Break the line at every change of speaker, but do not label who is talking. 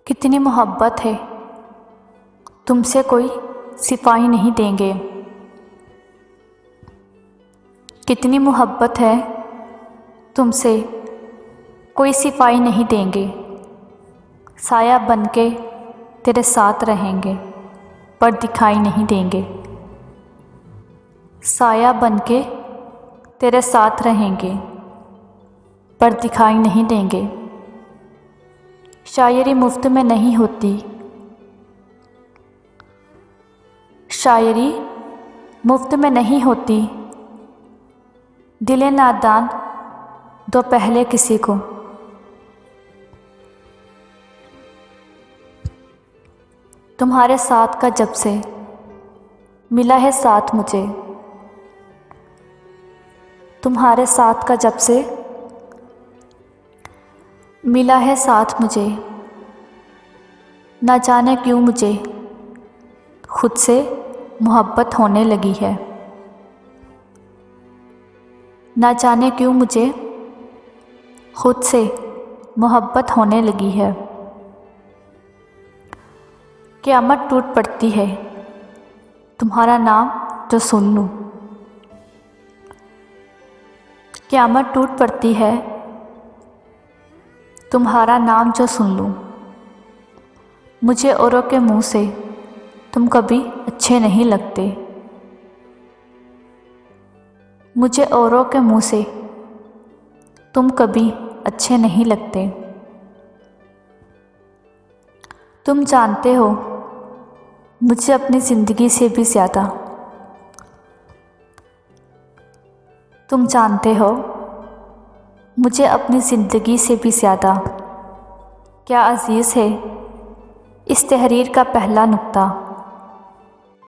कितनी मोहब्बत है, तुमसे कोई सिपाही नहीं देंगे। कितनी मोहब्बत है, तुमसे कोई सिपाही नहीं देंगे। साया बनके तेरे साथ रहेंगे, पर दिखाई नहीं देंगे। साया बनके तेरे साथ रहेंगे, पर दिखाई नहीं देंगे। शायरी मुफ्त में नहीं होती, शायरी मुफ्त में नहीं होती। दिले नादान दो पहले किसी को। तुम्हारे साथ का जब से मिला है साथ मुझे, तुम्हारे साथ का जब से मिला है साथ मुझे। ना जाने क्यों मुझे खुद से मोहब्बत होने लगी है। ना जाने क्यों मुझे खुद से मोहब्बत होने लगी है। क़यामत टूट पड़ती है तुम्हारा नाम जो सुन लूँ। क़यामत टूट पड़ती है तुम्हारा नाम जो सुन लूँ। मुझे औरों के मुँह से तुम कभी अच्छे नहीं लगते। मुझे औरों के मुँह से तुम कभी अच्छे नहीं लगते। तुम जानते हो मुझे अपनी ज़िंदगी से भी ज़्यादा, तुम जानते हो मुझे अपनी ज़िंदगी से भी ज़्यादा क्या अज़ीज़ है इस तहरीर का पहला नुक्ता।